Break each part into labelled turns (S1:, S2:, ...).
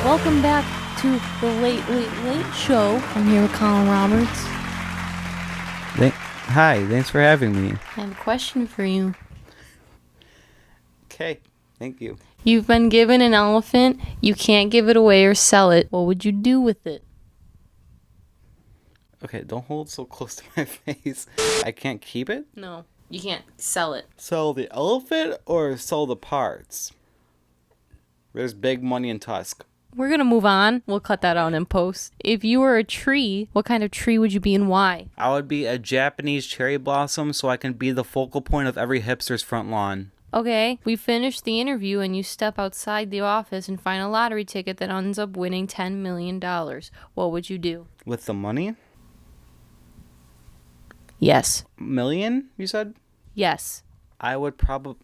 S1: Welcome back to the Late Show. I'm here with Collin Roberts.
S2: Hi, thanks for having me.
S1: I have a question for you.
S2: Okay, thank you.
S1: You've been given an elephant. You can't give it away or sell it. What would you do with it?
S2: Okay, don't hold so close to my face. I can't keep it?
S1: No, you can't sell it.
S2: Sell the elephant or sell the parts? There's big money in Tusk.
S1: We're going to move on. We'll cut that out in post. If you were a tree, what kind of tree would you be and why?
S2: I would be a Japanese cherry blossom so I can be the focal point of every hipster's front lawn.
S1: Okay, we finished the interview and you step outside the office and find a lottery ticket that ends up winning $10 million. What would you do?
S2: With the money?
S1: Yes.
S2: Million, you said?
S1: Yes.
S2: I would probably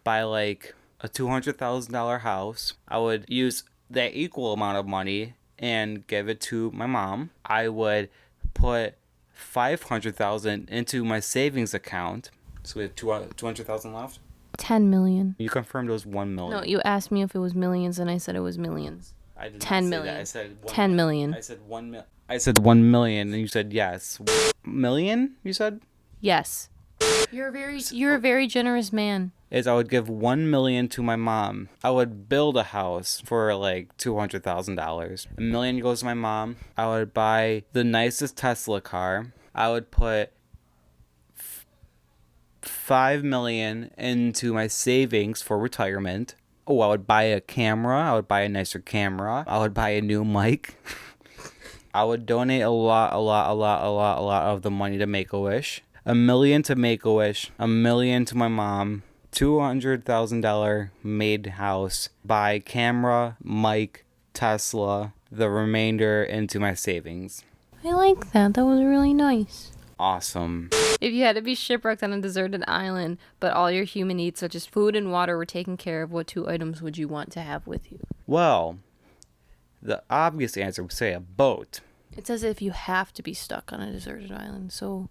S2: buy like a $200,000 house. I would use that equal amount of money and give it to my mom. I would put $500,000 into my savings account. So we have $200,000 left.
S1: 10 million.
S2: You confirmed it was 1 million.
S1: No, you asked me if it was millions, and I said it was millions.
S2: I did
S1: 10
S2: not say
S1: million.
S2: that. I said
S1: 10 million.
S2: I said 1 million. I said 1 million, and you said yes. Million? You said?
S1: Yes. You're a very generous man.
S2: I would give 1 million to my mom. I would build a house for like $200,000. $1 million goes to my mom. I would buy the nicest Tesla car. I would put $5 million into my savings for retirement. Oh, I would buy a camera. I would buy a nicer camera. I would buy a new mic. I would donate a lot of the money to Make-A-Wish. $1 million to Make-A-Wish. $1 million to my mom. $200,000 made house. Buy camera, mic, Tesla. The remainder into my savings.
S1: I like that. That was really nice.
S2: Awesome.
S1: If you had to be shipwrecked on a deserted island, but all your human needs, such as food and water, were taken care of, what 2 items would you want to have with you?
S2: Well, the obvious answer would say a boat.
S1: It says if you have to be stuck on a deserted island, so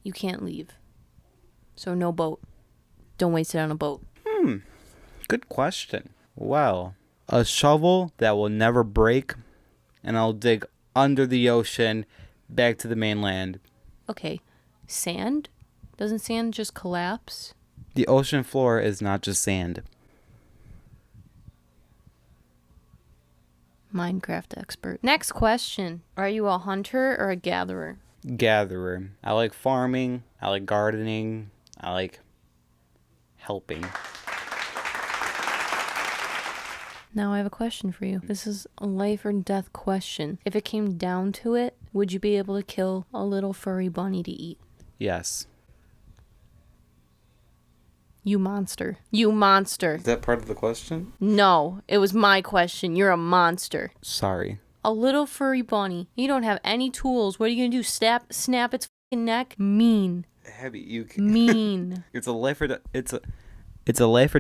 S1: you can't leave. So no boat. Don't waste it on a boat.
S2: Good question. Well, a shovel that will never break, and I'll dig under the ocean back to the mainland.
S1: Okay. Sand? Doesn't sand just collapse?
S2: The ocean floor is not just sand.
S1: Minecraft expert. Next question. Are you a hunter or a gatherer?
S2: Gatherer. I like farming. I like gardening. I like helping.
S1: Now I have a question for you. This is a life or death question. If it came down to it, would you be able to kill a little furry bunny to eat?
S2: Yes.
S1: You monster. You monster.
S2: Is that part of the question?
S1: No, it was my question. You're a monster.
S2: Sorry.
S1: A little furry bunny. You don't have any tools. What are you going to do? Snap its fucking neck? Mean.
S2: Abby, you can...
S1: Mean.
S2: It's a life or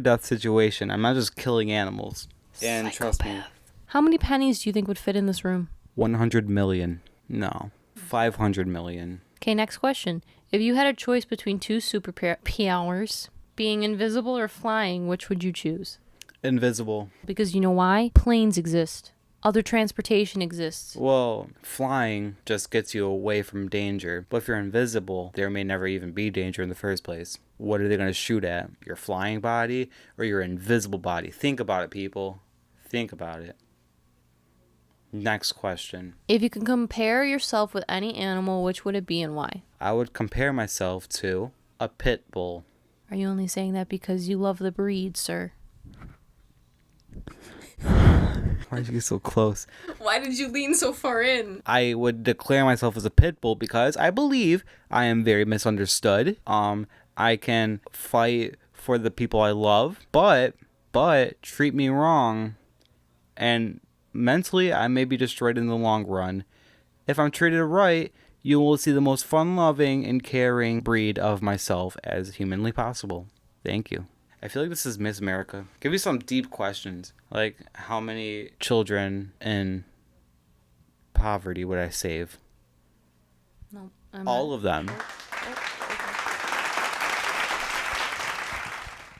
S2: death situation. I'm not just killing animals. And trust me.
S1: How many pennies do you think would fit in this room?
S2: 100 million. No. 500 million.
S1: Okay, next question. If you had a choice between 2 superpowers, being invisible or flying, which would you choose?
S2: Invisible.
S1: Because you know why? Planes exist. Other transportation exists.
S2: Well, flying just gets you away from danger. But if you're invisible, there may never even be danger in the first place. What are they going to shoot at? Your flying body or your invisible body? Think about it, people. Think about it. Next question.
S1: If you could compare yourself with any animal, which would it be and why?
S2: I would compare myself to a pit bull.
S1: Are you only saying that because you love the breed, sir?
S2: Why did you get so close?
S1: Why did you lean so far in?
S2: I would declare myself as a pit bull because I believe I am very misunderstood. I can fight for the people I love, but treat me wrong, and mentally I may be destroyed in the long run. If I'm treated right, you will see the most fun-loving and caring breed of myself as humanly possible. Thank you. I feel like this is Miss America. Give me some deep questions. Like, how many children in poverty would I save?
S1: No.
S2: All of them.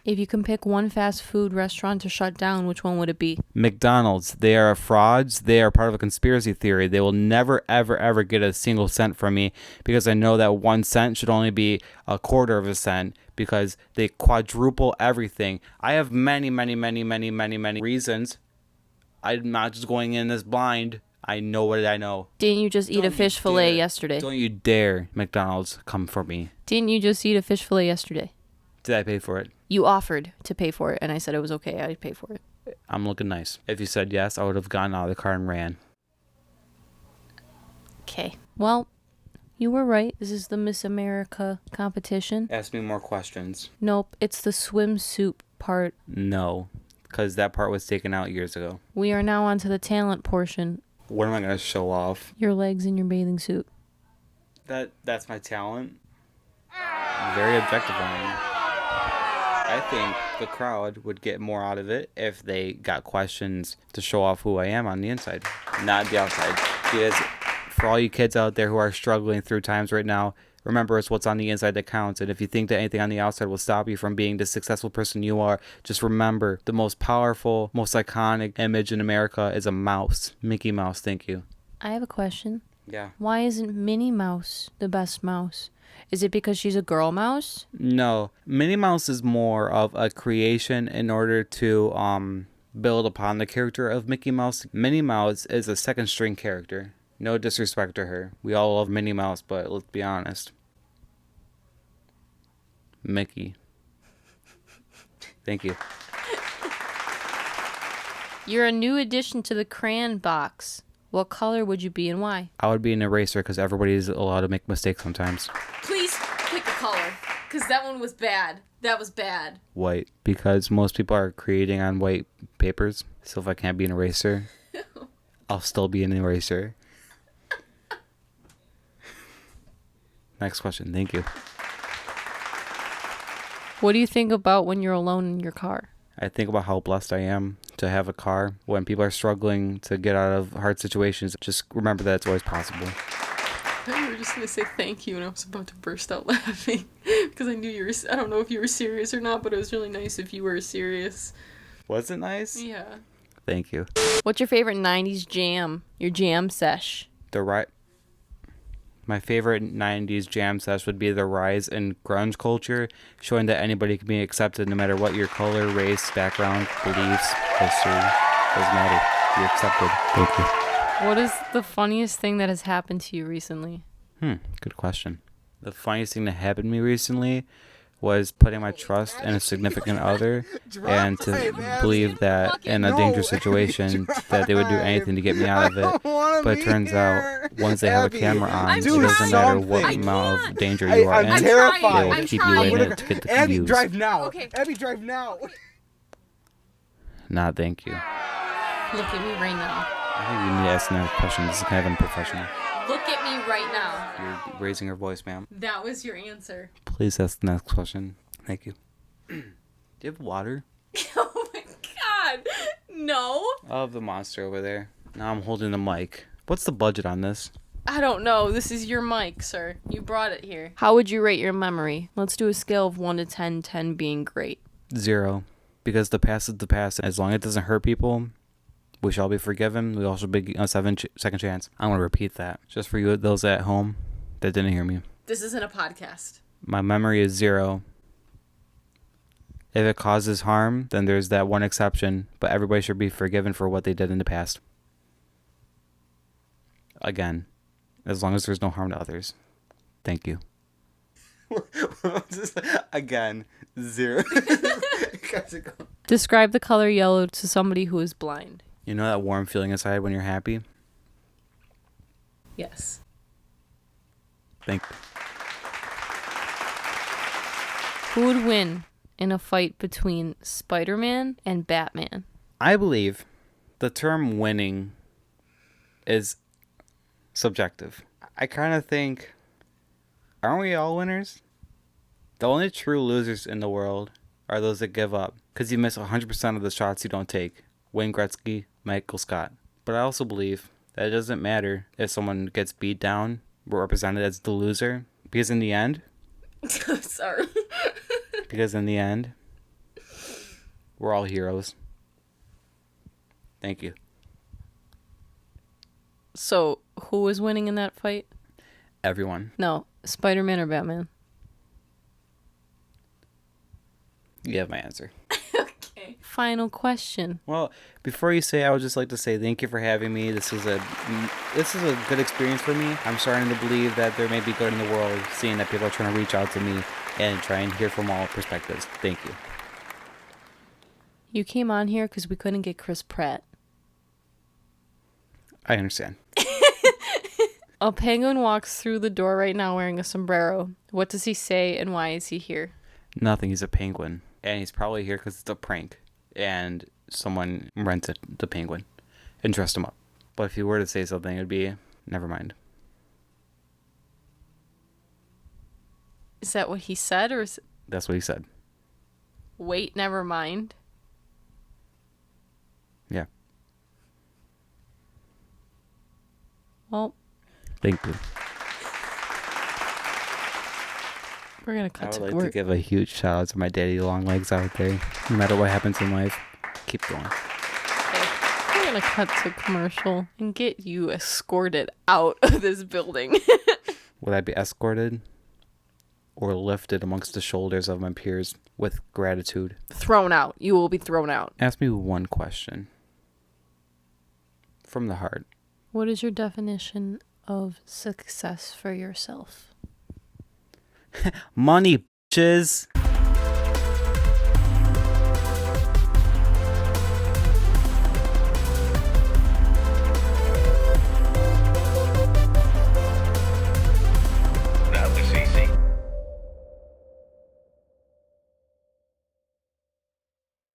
S1: If you can pick one fast food restaurant to shut down, which one would it be?
S2: McDonald's. They are frauds. They are part of a conspiracy theory. They will never, ever, ever get a single cent from me because I know that 1 cent should only be a quarter of a cent because they quadruple everything. I have many, many, many, many, many, many reasons. I'm not just going in this blind. I know what I know.
S1: Didn't you just eat a fish fillet yesterday?
S2: Don't you dare, McDonald's, come for me.
S1: Didn't you just eat a fish fillet yesterday?
S2: Did I pay for it?
S1: You offered to pay for it, and I said it was okay. I'd pay for it.
S2: I'm looking nice. If you said yes, I would have gotten out of the car and ran.
S1: Okay. Well, you were right. This is the Miss America competition.
S2: Ask me more questions.
S1: Nope, it's the swimsuit part.
S2: No, because that part was taken out years ago.
S1: We are now on to the talent portion.
S2: What am I going to show off?
S1: Your legs in your bathing suit.
S2: That's my talent. Very objectifying. I think the crowd would get more out of it if they got questions to show off who I am on the inside, not the outside. Because for all you kids out there who are struggling through times right now, remember it's what's on the inside that counts. And if you think that anything on the outside will stop you from being the successful person you are, just remember the most powerful, most iconic image in America is a mouse. Mickey Mouse, thank you.
S1: I have a question.
S2: Yeah.
S1: Why isn't Minnie Mouse the best mouse? Is it because she's a girl mouse?
S2: No. Minnie Mouse is more of a creation in order to build upon the character of Mickey Mouse. Minnie Mouse is a second string character. No disrespect to her. We all love Minnie Mouse, but let's be honest. Mickey. Thank you.
S1: You're a new addition to the crayon box. What color would you be and why?
S2: I would be an eraser because everybody's allowed to make mistakes sometimes.
S1: Please pick a color, because that one was bad. That was bad.
S2: White, because most people are creating on white papers. So if I can't be an eraser, I'll still be an eraser. Next question. Thank you.
S1: What do you think about when you're alone in your car?
S2: I think about how blessed I am to have a car. When people are struggling to get out of hard situations, just remember that it's always possible.
S3: I thought you were just going to say thank you, and I was about to burst out laughing because I knew you were, I don't know if you were serious or not, but it was really nice if you were serious.
S2: Was it nice?
S3: Yeah.
S2: Thank you.
S1: What's your favorite 90s jam? Your jam sesh?
S2: My favorite 90s jam sesh would be the rise in grunge culture, showing that anybody can be accepted no matter what your color, race, background, beliefs, history. Doesn't matter. You're accepted. Thank you.
S1: What is the funniest thing that has happened to you recently?
S2: Good question. The funniest thing that happened to me recently was putting my trust in a significant other and to believe that in a dangerous situation that they would do anything to get me out of it. But it turns out once they have a camera on, it doesn't matter what amount of danger you are in.
S4: I'm terrified.
S2: They will keep you in it to get the
S4: Abby,
S2: views.
S4: drive now.
S3: Okay.
S4: Abby, drive now.
S2: Nah, thank you.
S1: Look at me right now.
S2: I think you need to ask another question. This is kind of unprofessional.
S1: Look at me right now.
S2: You're raising your voice, ma'am.
S3: That was your answer.
S2: Please ask the next question. Thank you. Do you have water?
S3: Oh my god. No.
S2: I have the monster over there. Now I'm holding the mic. What's the budget on this?
S3: I don't know. This is your mic, sir. You brought it here.
S1: How would you rate your memory? Let's do a scale of 1 to 10, 10 being great.
S2: 0. Because the past is the past. As long as it doesn't hurt people, we shall be forgiven. We also be a second chance. I'm going to repeat that. Just for you, those at home that didn't hear me.
S3: This isn't a podcast.
S2: My memory is 0. If it causes harm, then there's that one exception. But everybody should be forgiven for what they did in the past. Again, as long as there's no harm to others. Thank you. Again, 0.
S1: Describe the color yellow to somebody who is blind.
S2: You know that warm feeling inside when you're happy?
S3: Yes.
S2: Thank you.
S1: Who would win in a fight between Spider-Man and Batman?
S2: I believe the term winning is subjective. I kind of think, aren't we all winners? The only true losers in the world are those that give up, because you miss 100% of the shots you don't take. Wayne Gretzky, Michael Scott. But I also believe that it doesn't matter if someone gets beat down or represented as the loser, because in the end,
S3: Sorry.
S2: because in the end, We're all heroes. Thank you.
S1: So, who was winning in that fight?
S2: Everyone.
S1: No, Spider-Man or Batman?
S2: You have my answer.
S3: Okay.
S1: Final question.
S2: Well, before you say, I would just like to say thank you for having me. This is a good experience for me. I'm starting to believe that there may be good in the world, seeing that people are trying to reach out to me and try and hear from all perspectives. Thank you.
S1: You came on here because we couldn't get Chris Pratt.
S2: I understand.
S1: A penguin walks through the door right now wearing a sombrero. What does he say and why is he here?
S2: Nothing. He's a penguin. And he's probably here because it's a prank. And someone rented the penguin and dressed him up. But if you were to say something, it would be, never mind.
S1: Is that what he said or is...
S2: That's what he said.
S1: Wait, never mind?
S2: Yeah.
S1: Well,
S2: Thank you.
S1: we're going to
S2: I
S1: cut
S2: would
S1: to...
S2: like to give a huge shout out to my daddy long legs out there. No matter what happens in life, keep going.
S1: We're going to cut to commercial and get you escorted out of this building.
S2: Would I be escorted or lifted amongst the shoulders of my peers with gratitude?
S1: Thrown out. You will be thrown out.
S2: Ask me one question. From the heart.
S1: What is your definition of success for yourself?
S2: Money, bitches!